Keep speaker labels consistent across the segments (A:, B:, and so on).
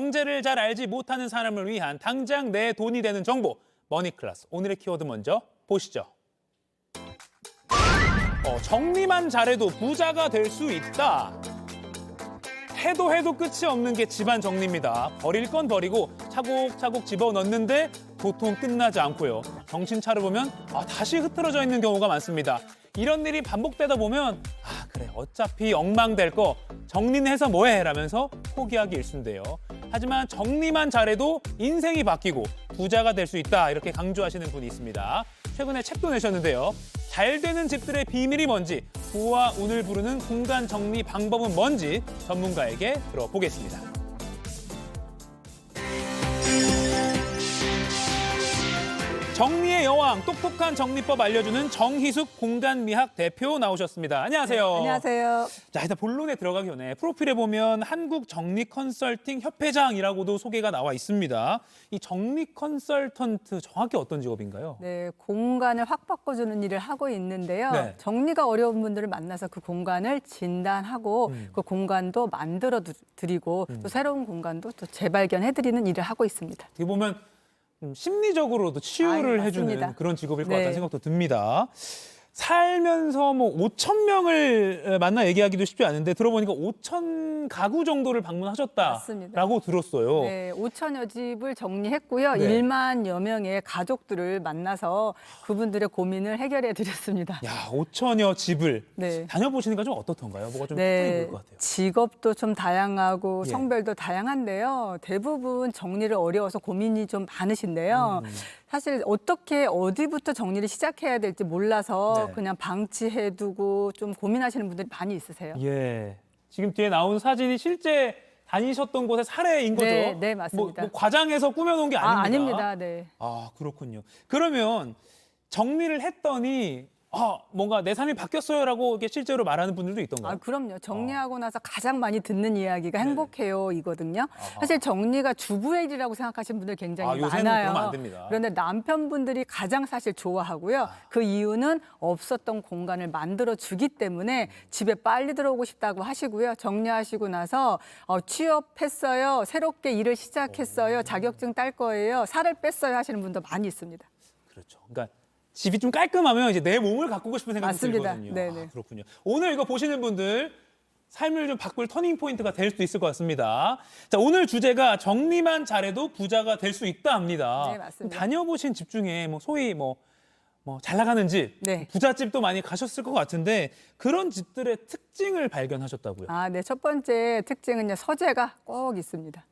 A: 경제를 잘 알지 못하는 사람을 위한 당장 내 돈이 되는 정보 머니클래스. 오늘의 키워드 먼저 보시죠. 정리만 잘해도 부자가 될 수 있다. 해도 끝이 없는 게 집안 정리입니다. 버릴 건 버리고 차곡차곡 집어넣는데 도통 끝나지 않고요. 정신 차려보면 다시 흐트러져 있는 경우가 많습니다. 이런 일이 반복되다 보면 그래 어차피 엉망될 거 정리는 해서 뭐해 라면서 포기하기 일쑤인데요. 하지만 정리만 잘해도 인생이 바뀌고 부자가 될 수 있다 이렇게 강조하시는 분이 있습니다. 최근에 책도 내셨는데요. 잘 되는 집들의 비밀이 뭔지, 부와 운을 부르는 공간 정리 방법은 뭔지 전문가에게 들어보겠습니다. 정리의 여왕, 똑똑한 정리법 알려주는 정희숙 공간미학 대표 나오셨습니다. 안녕하세요.
B: 네, 안녕하세요.
A: 자, 일단 본론에 들어가기 전에 프로필에 보면 한국정리컨설팅협회장이라고도 소개가 나와 있습니다. 이 정리 컨설턴트 정확히 어떤 직업인가요?
B: 네, 공간을 확 바꿔주는 일을 하고 있는데요.
A: 네.
B: 정리가 어려운 분들을 만나서 그 공간을 진단하고 그 공간도 만들어 드리고 또 새로운 공간도 또 재발견해드리는 일을 하고 있습니다.
A: 어떻게 보면 심리적으로도 치유를 해주는
B: 맞습니다.
A: 그런 직업일 것
B: 네.
A: 같다는 생각도 듭니다. 살면서 5천 명을 만나 얘기하기도 쉽지 않은데 들어보니까 5천 가구 정도를 방문하셨다라고
B: 맞습니다.
A: 들었어요.
B: 네, 5천여 집을 정리했고요.
A: 네.
B: 1만여 명의 가족들을 만나서 그분들의 고민을 해결해 드렸습니다.
A: 야, 5천여 집을
B: 네.
A: 다녀보시니까 좀 어떻던가요? 뭐가 좀 특징이 보일 것 같아요.
B: 직업도 좀 다양하고
A: 예.
B: 성별도 다양한데요. 대부분 정리를 어려워서 고민이 좀 많으신데요. 사실 어떻게 어디부터 정리를 시작해야 될지 몰라서
A: 네.
B: 그냥 방치해두고 좀 고민하시는 분들이 많이 있으세요.
A: 예. 지금 뒤에 나온 사진이 실제 다니셨던 곳의 사례인 거죠?
B: 네, 네, 맞습니다.
A: 뭐 과장해서 꾸며놓은 게 아닙니다.
B: 아닙니다. 네.
A: 그렇군요. 그러면 정리를 했더니 뭔가 내 삶이 바뀌었어요라고 이렇게 실제로 말하는 분들도 있던가요?
B: 그럼요. 정리하고 나서 가장 많이 듣는 이야기가
A: 네네.
B: 행복해요 이거든요. 사실 정리가 주부의 일이라고 생각하시는 분들 굉장히
A: 요새는
B: 많아요.
A: 그러면 안 됩니다.
B: 그런데 남편분들이 가장 사실 좋아하고요. 그 이유는 없었던 공간을 만들어 주기 때문에 집에 빨리 들어오고 싶다고 하시고요. 정리하시고 나서 취업했어요. 새롭게 일을 시작했어요. 자격증 딸 거예요. 살을 뺐어요 하시는 분도 많이 있습니다.
A: 그렇죠. 그러니까 집이 좀 깔끔하면 이제 내 몸을 가꾸고 싶은 생각이
B: 맞습니다.
A: 들거든요.
B: 네네.
A: 그렇군요. 오늘 이거 보시는 분들 삶을 좀 바꿀 터닝 포인트가 될 수도 있을 것 같습니다. 자, 오늘 주제가 정리만 잘해도 부자가 될 수 있다 합니다.
B: 네, 맞습니다.
A: 다녀보신 집 중에 소위 잘 나가는 집,
B: 네.
A: 부잣집도 많이 가셨을 것 같은데 그런 집들의 특징을 발견하셨다고요.
B: 네. 첫 번째 특징은요. 서재가 꼭 있습니다.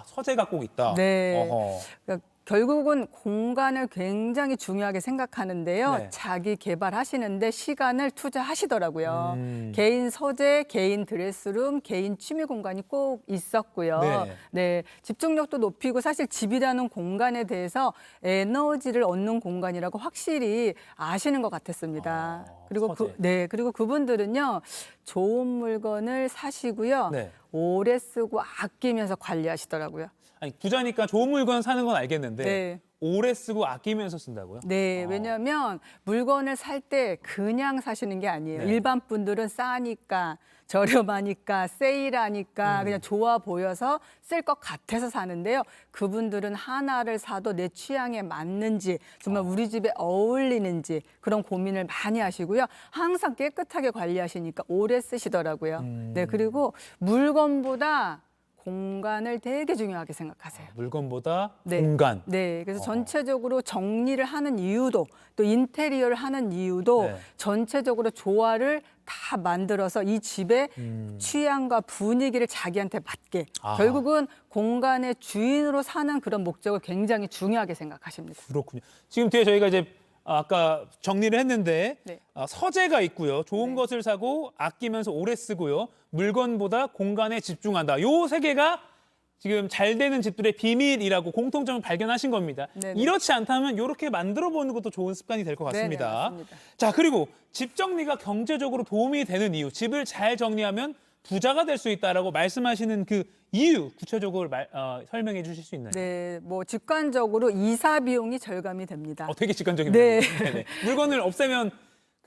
A: 서재가 꼭 있다.
B: 네.
A: 어허.
B: 그러니까 결국은 공간을 굉장히 중요하게 생각하는데요.
A: 네.
B: 자기 개발하시는데 시간을 투자하시더라고요.
A: 음.
B: 개인 서재, 개인 드레스룸, 개인 취미 공간이 꼭 있었고요.
A: 네.
B: 네, 집중력도 높이고 사실 집이라는 공간에 대해서 에너지를 얻는 공간이라고 확실히 아시는 것 같았습니다. 그리고
A: 서재.
B: 그리고 그분들은요. 좋은 물건을 사시고요.
A: 네.
B: 오래 쓰고 아끼면서 관리하시더라고요.
A: 아니, 부자니까 좋은 물건 사는 건 알겠는데
B: 네.
A: 오래 쓰고 아끼면서 쓴다고요?
B: 네, 왜냐하면 물건을 살 때 그냥 사시는 게 아니에요.
A: 네.
B: 일반 분들은 싸니까, 저렴하니까, 세일하니까 그냥 좋아 보여서 쓸 것 같아서 사는데요. 그분들은 하나를 사도 내 취향에 맞는지, 정말 우리 집에 어울리는지 그런 고민을 많이 하시고요. 항상 깨끗하게 관리하시니까 오래 쓰시더라고요. 네, 그리고 물건보다 공간을 되게 중요하게 생각하세요.
A: 물건보다
B: 네.
A: 공간.
B: 네, 그래서 전체적으로 정리를 하는 이유도 또 인테리어를 하는 이유도
A: 네.
B: 전체적으로 조화를 다 만들어서 이 집의 취향과 분위기를 자기한테 맞게
A: 아하.
B: 결국은 공간의 주인으로 사는 그런 목적을 굉장히 중요하게 생각하십니다.
A: 그렇군요. 지금 뒤에 저희가 이제 아까 정리를 했는데
B: 네.
A: 서재가 있고요. 좋은
B: 네.
A: 것을 사고 아끼면서 오래 쓰고요. 물건보다 공간에 집중한다. 요 세 개가 지금 잘 되는 집들의 비밀이라고 공통점을 발견하신 겁니다.
B: 네네.
A: 이렇지 않다면 이렇게 만들어 보는 것도 좋은 습관이 될 것 같습니다.
B: 네네, 맞습니다.
A: 자, 그리고 집 정리가 경제적으로 도움이 되는 이유, 집을 잘 정리하면 부자가 될 수 있다라고 말씀하시는 그 이유 구체적으로 설명해 주실 수 있나요?
B: 네, 뭐 직관적으로 이사 비용이 절감이 됩니다.
A: 되게 직관적인
B: 네.
A: 말이에요. 네네. 물건을 없애면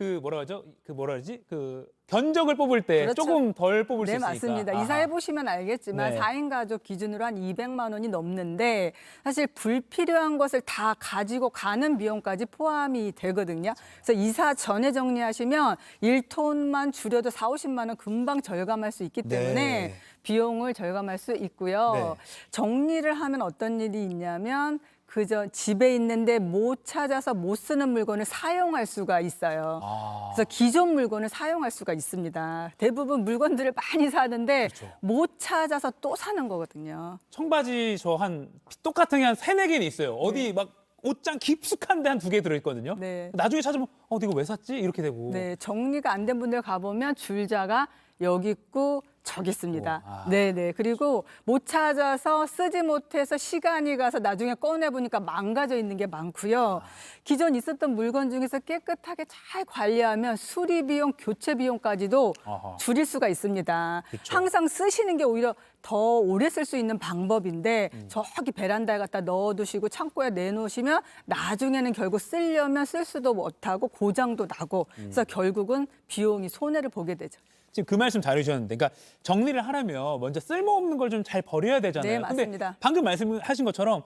A: 그 뭐라 하죠? 그 뭐라 그러지? 그 견적을 뽑을 때
B: 그렇죠.
A: 조금 덜 뽑을 수
B: 네,
A: 있으니까.
B: 맞습니다.
A: 아하.
B: 이사해 보시면 알겠지만
A: 네.
B: 4인 가족 기준으로 한 200만 원이 넘는데 사실 불필요한 것을 다 가지고 가는 비용까지 포함이 되거든요. 그래서 이사 전에 정리하시면 1톤만 줄여도 4, 50만 원 금방 절감할 수 있기 때문에
A: 네.
B: 비용을 절감할 수 있고요.
A: 네.
B: 정리를 하면 어떤 일이 있냐면 그저 집에 있는데 못 찾아서 못 쓰는 물건을 사용할 수가 있어요.
A: 아.
B: 그래서 기존 물건을 사용할 수가 있습니다. 대부분 물건들을 많이 사는데
A: 그렇죠.
B: 못 찾아서 또 사는 거거든요.
A: 청바지 저 한 똑같은 게 한 3-4개는 있어요. 어디 막 옷장 깊숙한데 한 2개 들어있거든요.
B: 네.
A: 나중에 찾으면 이거 왜 샀지? 이렇게 되고.
B: 네, 정리가 안 된 분들 가보면 줄자가 여기 있고 저기 있습니다.
A: 아.
B: 네네. 그리고 못 찾아서 쓰지 못해서 시간이 가서 나중에 꺼내보니까 망가져 있는 게 많고요. 기존 있었던 물건 중에서 깨끗하게 잘 관리하면 수리 비용, 교체 비용까지도
A: 아하.
B: 줄일 수가 있습니다.
A: 그쵸.
B: 항상 쓰시는 게 오히려 더 오래 쓸 수 있는 방법인데 저기 베란다에 갖다 넣어두시고 창고에 내놓으시면 나중에는 결국 쓰려면 쓸 수도 못하고 고장도 나고 그래서 결국은 비용이 손해를 보게 되죠.
A: 지금 그 말씀 잘 해주셨는데, 그러니까 정리를 하려면 먼저 쓸모없는 걸 좀 잘 버려야 되잖아요.
B: 네,
A: 근데
B: 맞습니다.
A: 방금 말씀하신 것처럼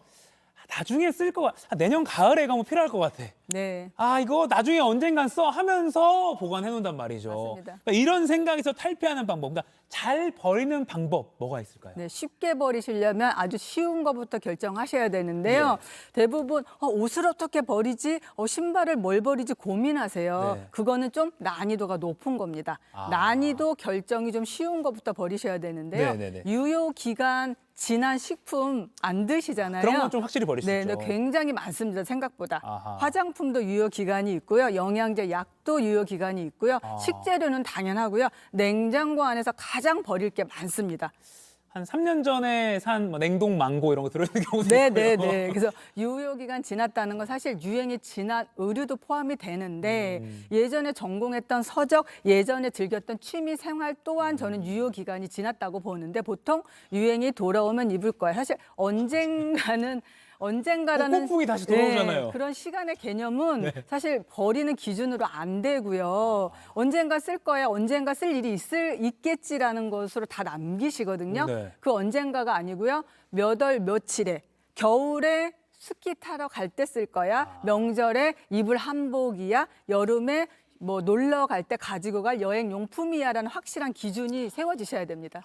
A: 나중에 쓸 거, 내년 가을에 가면 필요할 것 같아.
B: 네.
A: 이거 나중에 언젠간 써 하면서 보관해 놓는단 말이죠.
B: 맞습니다.
A: 그러니까 이런 생각에서 탈피하는 방법, 그러니까 잘 버리는 방법 뭐가 있을까요?
B: 네, 쉽게 버리시려면 아주 쉬운 것부터 결정하셔야 되는데요. 대부분 옷을 어떻게 버리지, 신발을 뭘 버리지 고민하세요.
A: 네.
B: 그거는 좀 난이도가 높은 겁니다.
A: 아.
B: 난이도 결정이 좀 쉬운 것부터 버리셔야 되는데요.
A: 네네네.
B: 유효 기간 지난 식품 안 드시잖아요.
A: 그런 건 좀 확실히 버릴 수
B: 네,
A: 있죠.
B: 네, 굉장히 많습니다. 생각보다.
A: 아하.
B: 화장품도 유효 기간이 있고요. 영양제, 약도 유효 기간이 있고요.
A: 아.
B: 식재료는 당연하고요. 냉장고 안에서 가장 버릴 게 많습니다.
A: 한 3년 전에 산 냉동 망고 이런 거 들어있는 경우도
B: 네,
A: 있고요.
B: 네, 네. 그래서 유효 기간 지났다는 건 사실 유행이 지난 의류도 포함이 되는데 예전에 전공했던 서적, 예전에 즐겼던 취미 생활 또한 저는 유효 기간이 지났다고 보는데 보통 유행이 돌아오면 입을 거예요. 사실 언젠가라는
A: 꽃풍이 다시 돌아오잖아요.
B: 네, 그런 시간의 개념은 사실 버리는 기준으로 안 되고요. 언젠가 쓸 거야, 언젠가 쓸 일이 있겠지라는 것으로 다 남기시거든요.
A: 네.
B: 그 언젠가가 아니고요. 몇 월 며칠에 겨울에 스키 타러 갈 때 쓸 거야. 명절에 입을 한복이야. 여름에 뭐 놀러 갈 때 가지고 갈 여행 용품이야라는 확실한 기준이 세워지셔야 됩니다.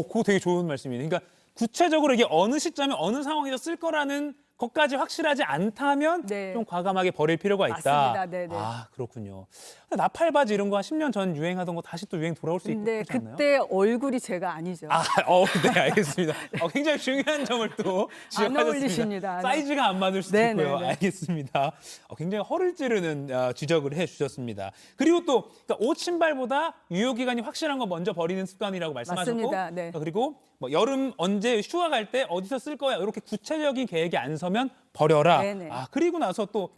A: 그거 되게 좋은 말씀이네요. 그러니까 구체적으로 이게 어느 시점에 어느 상황에서 쓸 거라는 것까지 확실하지 않다면
B: 네.
A: 좀 과감하게 버릴 필요가 있다.
B: 맞습니다. 네, 네.
A: 그렇군요. 나팔바지 이런 거 한 10년 전 유행하던 거 다시 또 유행 돌아올 수 있고
B: 근데
A: 그렇지 않나요?
B: 그때 얼굴이 제가 아니죠.
A: 네, 알겠습니다. 굉장히 중요한 점을 또 지적하셨습니다.
B: 어울리십니다.
A: 사이즈가 안 맞을 수도
B: 네,
A: 있고요.
B: 네, 네.
A: 알겠습니다. 굉장히 허를 찌르는 지적을 해주셨습니다. 그리고 또 그러니까 옷, 신발보다 유효기간이 확실한 거 먼저 버리는 습관이라고 말씀하셨고
B: 맞습니다. 네.
A: 그리고 뭐 여름 언제 휴가 갈 때 어디서 쓸 거야 이렇게 구체적인 계획이 안 서면 버려라.
B: 네네.
A: 그리고 나서 또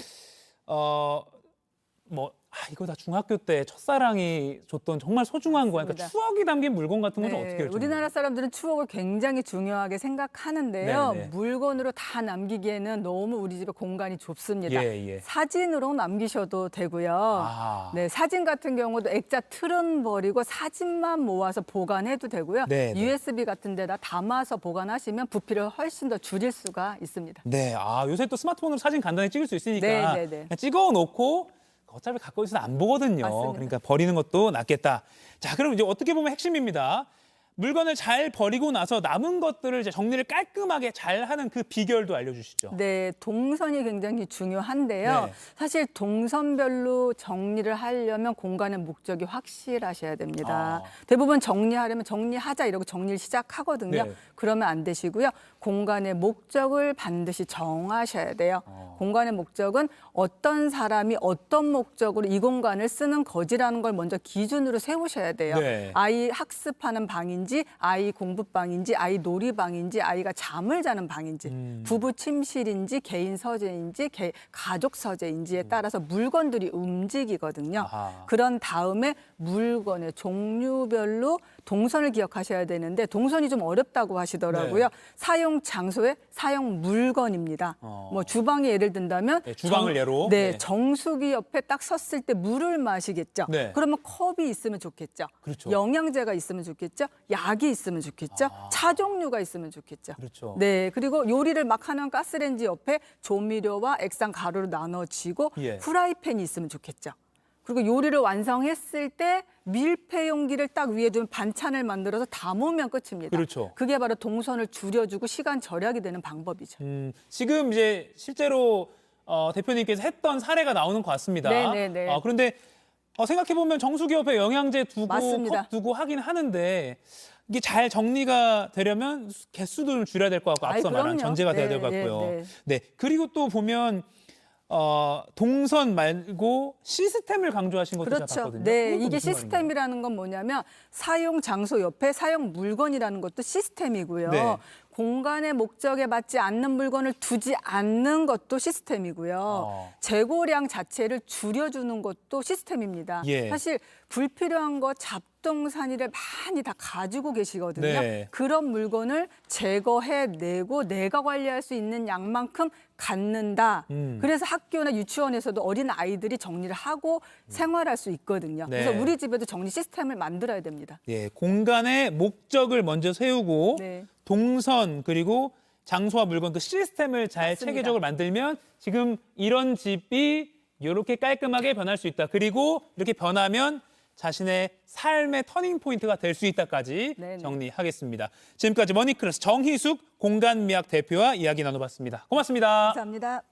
A: 이거 다 중학교 때 첫사랑이 줬던 정말 소중한 거야. 그러니까
B: 맞습니다.
A: 추억이 담긴 물건 같은 건 좀
B: 네,
A: 어떻게 해요?
B: 우리나라 사람들은 추억을 굉장히 중요하게 생각하는데요.
A: 네, 네.
B: 물건으로 다 남기기에는 너무 우리 집에 공간이 좁습니다.
A: 예.
B: 사진으로 남기셔도 되고요. 네, 사진 같은 경우도 액자 틀은 버리고 사진만 모아서 보관해도 되고요.
A: 네, 네.
B: USB 같은 데다 담아서 보관하시면 부피를 훨씬 더 줄일 수가 있습니다.
A: 네, 요새 또 스마트폰으로 사진 간단히 찍을 수 있으니까
B: 네, 네, 네.
A: 그냥 찍어놓고 어차피 갖고 있어서 안 보거든요.
B: 맞습니다.
A: 그러니까 버리는 것도 낫겠다. 자, 그럼 이제 어떻게 보면 핵심입니다. 물건을 잘 버리고 나서 남은 것들을 이제 정리를 깔끔하게 잘 하는 그 비결도 알려주시죠.
B: 네, 동선이 굉장히 중요한데요.
A: 네.
B: 사실 동선별로 정리를 하려면 공간의 목적이 확실하셔야 됩니다. 대부분 정리하려면 정리하자 이러고 정리를 시작하거든요.
A: 네.
B: 그러면 안 되시고요. 공간의 목적을 반드시 정하셔야 돼요. 공간의 목적은 어떤 사람이 어떤 목적으로 이 공간을 쓰는 거지라는 걸 먼저 기준으로 세우셔야 돼요.
A: 네.
B: 아이 학습하는 방인지, 아이 공부방인지, 아이 놀이방인지, 아이가 잠을 자는 방인지, 부부 침실인지, 개인 서재인지, 가족 서재인지에 따라서 물건들이 움직이거든요.
A: 아하.
B: 그런 다음에 물건의 종류별로 동선을 기억하셔야 되는데 동선이 좀 어렵다고 하시더라고요.
A: 네.
B: 사용 장소의 사용 물건입니다. 뭐 주방에 예를 예를 든다면
A: 네, 주방을 예로.
B: 네,
A: 네.
B: 정수기 옆에 딱 섰을 때 물을 마시겠죠.
A: 네.
B: 그러면 컵이 있으면 좋겠죠.
A: 그렇죠.
B: 영양제가 있으면 좋겠죠. 약이 있으면 좋겠죠. 차 종류가 있으면 좋겠죠.
A: 그렇죠.
B: 네, 그리고 요리를 막 하는 가스레인지 옆에 조미료와 액상 가루로 나눠지고
A: 예.
B: 후라이팬이 있으면 좋겠죠. 그리고 요리를 완성했을 때 밀폐 용기를 딱 위에 두면 반찬을 만들어서 담으면 끝입니다.
A: 그렇죠.
B: 그게 바로 동선을 줄여주고 시간 절약이 되는 방법이죠.
A: 지금 이제 실제로 대표님께서 했던 사례가 나오는 것 같습니다.
B: 네네네.
A: 그런데 생각해보면 정수기 옆에 영양제 두고
B: 맞습니다.
A: 컵 두고 하긴 하는데 이게 잘 정리가 되려면 개수도 좀 줄여야 될 것 같고 앞서 말한
B: 그럼요.
A: 전제가 돼야 될 것
B: 네,
A: 같고요.
B: 네,
A: 네. 그리고 또 보면 동선 말고 시스템을 강조하신 것도 제가
B: 그렇죠.
A: 봤거든요.
B: 네,
A: 그건 또
B: 이게
A: 무슨 말인가요?
B: 시스템이라는 건 뭐냐면 사용 장소 옆에 사용 물건이라는 것도 시스템이고요.
A: 네.
B: 공간의 목적에 맞지 않는 물건을 두지 않는 것도 시스템이고요. 재고량 자체를 줄여주는 것도 시스템입니다.
A: 예.
B: 사실 불필요한 거 잡동사니를 많이 다 가지고 계시거든요.
A: 네.
B: 그런 물건을 제거해내고 내가 관리할 수 있는 양만큼 갖는다. 그래서 학교나 유치원에서도 어린 아이들이 정리를 하고 생활할 수 있거든요.
A: 네.
B: 그래서 우리 집에도 정리 시스템을 만들어야 됩니다.
A: 예, 공간의 목적을 먼저 세우고
B: 네.
A: 동선 그리고 장소와 물건 그 시스템을 잘
B: 맞습니다.
A: 체계적으로 만들면 지금 이런 집이 이렇게 깔끔하게 변할 수 있다. 그리고 이렇게 변하면 자신의 삶의 터닝 포인트가 될 수 있다까지
B: 네네.
A: 정리하겠습니다. 지금까지 머니클래스 정희숙 공간미학 대표와 이야기 나눠봤습니다. 고맙습니다.
B: 감사합니다.